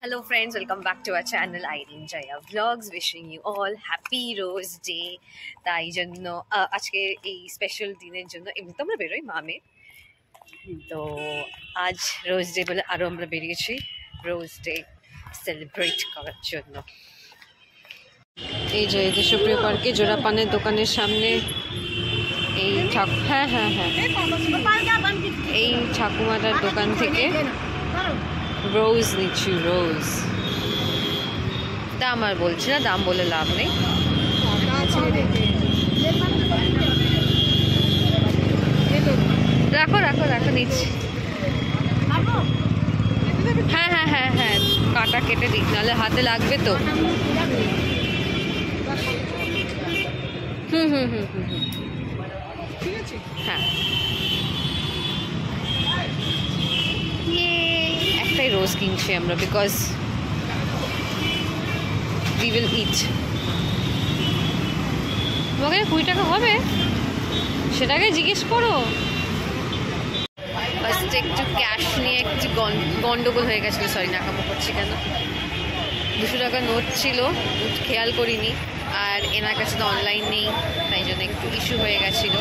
Hello friends, welcome back to our channel Irene Jaya Vlogs. Wishing you all happy Rose Day. তাই জন্য আজকে এই special দিনের জন্য এমনিতে আমরা বেরোই মামে, তো আজ রোজ ডে বলে আরও আমরা বেরিয়েছি রোজ ডে সেলিব্রেট করার জন্য। এই যে দেশপ্রিয় পার্কে জোড়া পানের দোকানের সামনে এই হ্যাঁ এই ঠাকুমাটার দোকান থেকে রোজ নিচ্ছি, রোজ দাম আর বলছি না, দাম বলে লাভ নেই। রাখো রাখো রাখো, নিচ্ছি। হ্যাঁ হ্যাঁ হ্যাঁ হ্যাঁ, কাটা কেটে দিই, নাহলে হাতে লাগবে তো। হুম হুম হুম হুম হুম, ঠিক আছে, হ্যাঁ। একটাই রোজ কিনছি আমরা, বিকজ উই উইল ইট। তোমাকে 20 টাকা হবে সেটাকে জিজ্ঞেস করো। ফার্স্টে একটু ক্যাশ নিয়ে একটু গন্ডগোল হয়ে গেছিলো, সরি নাকামো করছি কেন। 200 টাকা নোট ছিল, খেয়াল করিনি, আর এনার কাছে তো অনলাইন নেই, তাই জন্য একটু ইস্যু হয়ে গেছিলো।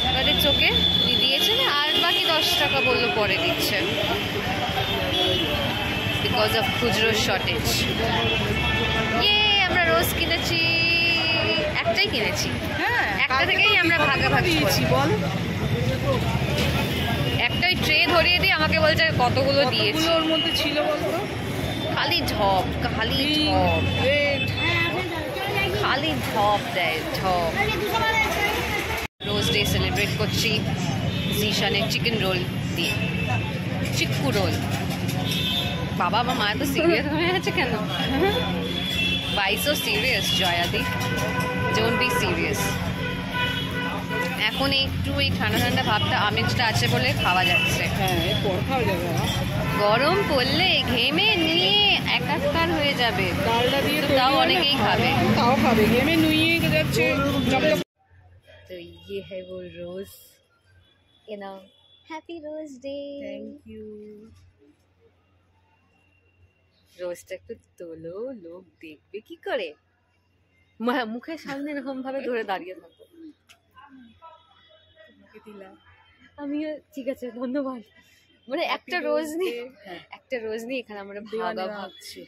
এবারে চোখে দিয়েছে, আর বাকি 10 টাকা বললো পরে দিচ্ছে, বিকজ অফ খুচরো শর্টেজ। আমরা রোজ কিনেছি, একটাই কিনেছি, একটা থেকেই আমরা ভাগাভাগি করছি। বল, একটাই ট্রে ধরিয়ে দিয়ে আমাকে বলছে কতগুলো দিয়েছি, ওর মধ্যে ছিল বলতো, খালি ঝপ, খালি ঝপ, খালি ঝপ দেয়, ঝপ। রোজ ডে সেলিব্রেট করছি জিশানের চিকেন রোল দিয়ে, চিক্কু রোল। বাবা আমার মা তো সিরিয়াস হয়ে আছে কেন? Why so serious, জয়াদি? Don't be serious. এখন একটু এই ঠান্ডা ঠান্ডা ভাবটা আমেজটা আছে বলে খাওয়া যাচ্ছে। গরম পড়লে ঘেমে নিয়ে একাকার হয়ে যাবে, তাও অনেকেই খাবে, তাও খাবে, ঘেমে নুয়ে যাচ্ছে। তো ये है वो रोज, you know, happy rose day, thank you। রোজটা একটু তোলো, লোক দেখবে কি করে, মুখের সামনে এরকম ভাবে ধরে দাঁড়িয়ে থাকো। আমিও ঠিক আছে, ধন্যবাদ। মানে একটা রোজ নিয়ে এখানে আমরা ভাবছি,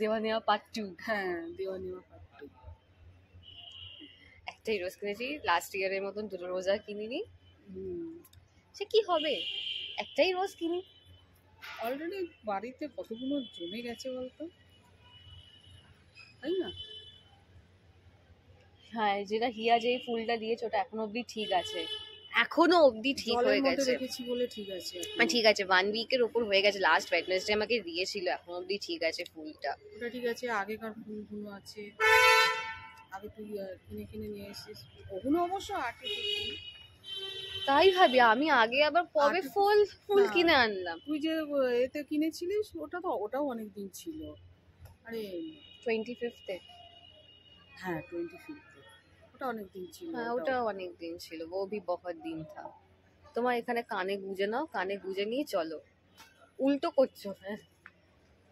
দেওয়া নেওয়া পার্ট 2। হ্যাঁ, দেওয়া নেওয়া পার্ট 2। একটাই রোজ কিনেছি, লাস্ট ইয়ারের মতন 2 রোজ আর কিনিনি। সে কি হবে, একটাই রোজ কিনি। অলরেডি বাড়িতে কতগুলো জমে গেছে বলতো, তাই না? হ্যাঁ, যেটা হিয়া যে ফুলটা দিয়েছে ওটা এখনো অবধি ঠিক আছে, এখনো অবধি ঠিক হয়ে গেছে, রেখেছি বলে ঠিক আছে, মানে ঠিক আছে 1 উইকের উপর হয়ে গেছে। লাস্ট ওয়েডনেসডে আমাকে দিয়েছিল, এখনো অবধি ঠিক আছে ফুলটা, ওটা ঠিক আছে। আগেকার ফুলগুলো আছে, আগে তুই কিনে কিনে নিয়ে এসেছিস, ওগুলো অবশ্য আটে। তাই ভাবি আমি আগে আবার কবে ফুল কিনে আনলাম। তুই যে এতে কিনেছিলিস ওটাও অনেক দিন ছিল। আরে 25-এ, হ্যাঁ 25-এ, ওটা অনেক দিন ছিল। হ্যাঁ ওটাও অনেক দিন ছিল, ও ভি বহুত দিন থা। তোমার এখানে কানে গুজে নাও, কানে গুজে নিয়ে চলো, উল্টো করছো। হ্যাঁ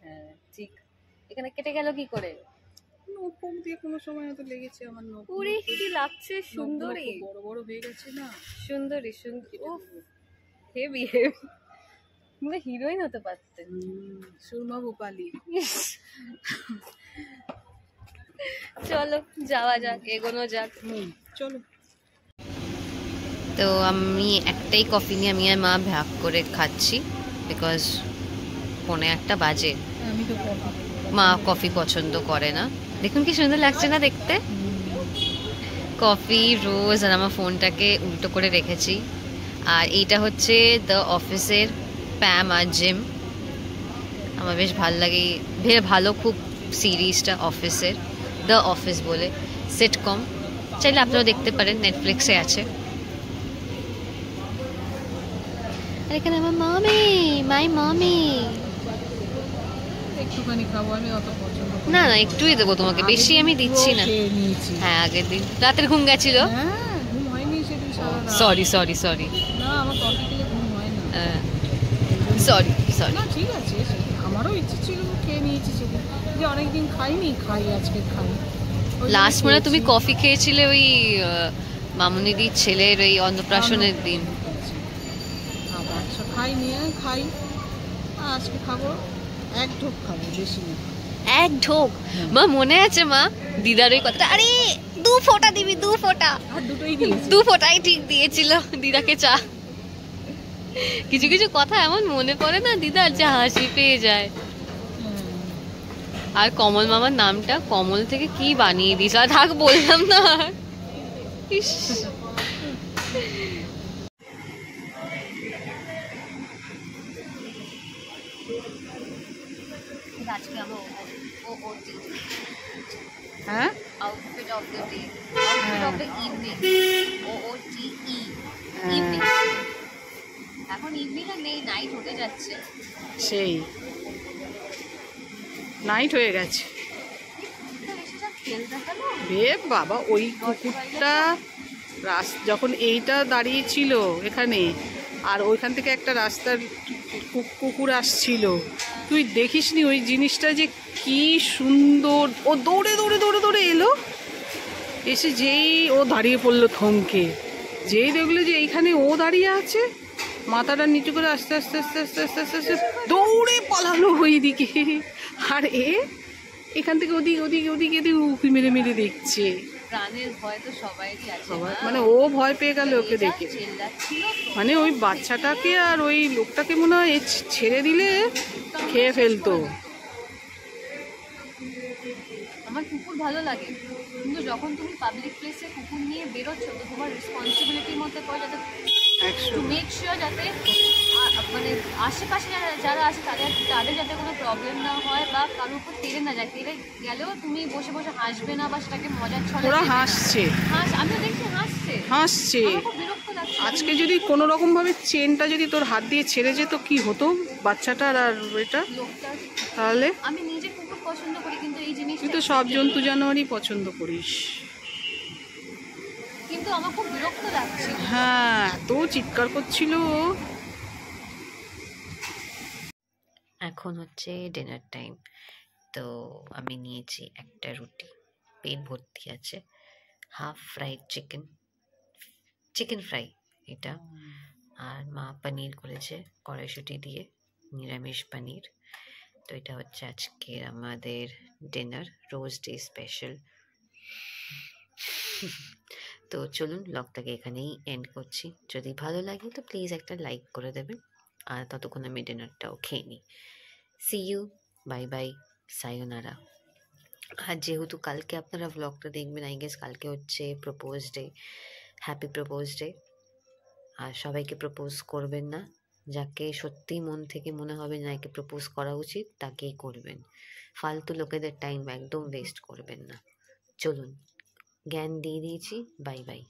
হ্যাঁ ঠিক। এখানে কেটে গেল কি করে? নখ দিয়ে কোনো সময় হয়তো লেগেছে আমার নখ। পুরে কি লাগছে, সুন্দরী, বড় বড় হয়ে গেছে না, সুন্দরী সুন্দরী। ও হেভি হেভি, তুমি হিরোইন হতে পারতে। সুরমা ভোপালি। চলো যাওয়া যাক, এগোনো যাক, চলো। তো আমি একটাই কফি নিয়ে আমি আর মা ভাগ করে খাচ্ছি, বিকজ 1:45 বাজে। মা কফি পছন্দ করে না। দেখুন কি সুন্দর লাগছে না দেখতে, কফি রোজ। আর আমার ফোনটাকে উল্টো করে রেখেছি। আর এইটা হচ্ছে দ্য অফিসের প্যাম আর জিম, আমার বেশ ভালো লাগে, বেশ ভালো খুব সিরিজটা অফিসের, দ্য অফিস বলে সিটকম, চাইলে আপনারা দেখতে পারেন, নেটফ্লিক্সে আছে। আর এখানে আমার মাই মামি, একটুখানি খাবো আমি, অত পছন্দ না না একটুই দেবো তোমাকে, বেশি আমি দিচ্ছি না। হ্যাঁ আগের দিন রাতের ঘুম গেছিল, ঘুম হয়নি সেদিন, সরি সরি সরি, না আমার কফি খেলে ঘুম হয় না, সরি সরি। ঠিক আছে, আমারও ইচ্ছে ছিল, খেয়ে নিয়েছি সেদিন, যে অনেকদিন খাইনি, খাই আজকে খাই। লাস্ট মানে তুমি কফি খেয়েছিলে ওই মামুনিদির ছেলের ওই অন্নপ্রাশনের দিন। আবার খাইনি, খাই আজকে, খাবো এক ঢোক খাবো, বেশি না। এক ঢোক? মা মনে আছে মা দিদার ওই কথাটা, আরে 2 ফোঁটা দিবি, 2 ফোঁটা, আর দুটোই দিয়েছি, 2 ফোঁটাই ঠিক দিয়েছিল দিদাকে চা। কিছু কিছু কথা এমন মনে পড়ে না দিদার, যে হাসি পেয়ে যায়। আর কমল মামার নামটা কমল থেকে কি বানিয়ে দিস, আর থাক বললাম না। ইস, আজকে আমার হ্যাঁ outfit of the day, outfit of the evening, OOTE evening. এখন ইভিনিং আর নেই, নাইট হতে যাচ্ছে, সেই নাইট হয়ে গেছে। রে বাবা, ওই কুকুরটা যখন এইটা দাঁড়িয়ে ছিল এখানে, আর ওইখান থেকে একটা রাস্তার কুকুর আসছিল, তুই দেখিসনি ওই জিনিসটা যে কি সুন্দর। ও দৌড়ে দৌড়ে দৌড়ে দৌড়ে এলো, এসে যেই ও দাঁড়িয়ে পড়লো থমকে, যেই দেখলো যে এইখানে ও দাঁড়িয়ে আছে, মাথাটা নিচু করে আস্তে আস্তে আস্তে আস্তে আস্তে আস্তে আস্তে দৌড়ে পালালো ওই দিকে। আর এখান থেকে ওদিকে ওদিকে ওদিকে ওদিকে উঁকি মেরে মেরে দেখছে। প্রাণের ভয় তো সবাইরই আছে, মানে ও ভয় পেয়ে গেল ওকে দেখে, মানে ওই বাচ্চাটাকে আর ওই লোকটাকে মনে হয় ছেড়ে দিলে খেয়ে ফেলতো। আমার কুকুর ভালো লাগে, কিন্তু যখন তুমি পাবলিক প্লেসে কুকুর নিয়ে বেরোচ্ছ, তো তোমার রেসপন্সিবিলিটির মধ্যে পড়ে যাতে টু মেক শিওর যাতে মানে আশেপাশে যারা আছে তাদের যাতে কোনো প্রবলেম না হয়, বা কারোর উপর তেড়ে না যায়। তেড়ে গেলেও তুমি বসে বসে হাসবে না, বা সেটাকে মজার ছলে হাসছে। আমিও দেখছি হাসছে। বিরক্ত লাগছে। আজকে যদি কোনো রকম ভাবে চেনটা যদি তোর হাত দিয়ে ছেড়ে যেত কি হতো বাচ্চাটার আর এটা, তাহলে? আমি নিজে কুকুর পছন্দ করি, কিন্তু এই জিনিস তুই তো সব জন্তু জানোয়ারই পছন্দ করিস, কিন্তু আমার খুব বিরক্ত লাগছে। হ্যাঁ, এত চিৎকার করছিল। এখন হচ্ছে ডিনার টাইম, তো আমি নিয়েছি একটা রুটি, পেট ভর্তি আছে, হাফ ফ্রাইড চিকেন ফ্রাই এটা, আর মা পনির করেছে কড়াইশুঁটি দিয়ে, নিরামিষ পনির। তো এটা হচ্ছে আজকের আমাদের ডিনার, রোজ ডে স্পেশাল। তো চলুন ব্লগটাকে এখানেই এন্ড করছি। যদি ভালো লাগে তো প্লিজ একটা লাইক করে দেবেন, আর ততক্ষণ আমি ডিনারটাও খেয়ে নিই। See you, bye bye, sayonara. আর যেহেতু কালকে আপনারা ব্লগটা দেখবেন, আই গেস কালকে হচ্ছে propose day, happy propose day. আর সবাইকে প্রপোজ করবেন না, যাকে সত্যি মন থেকে মনে হবে না একে প্রপোজ করা উচিত তাকেই করবেন, ফালতু লোকেদের টাইম একদম ওয়েস্ট করবেন না। চলুন, জ্ঞান দিয়ে দিয়েছি, বাই বাই।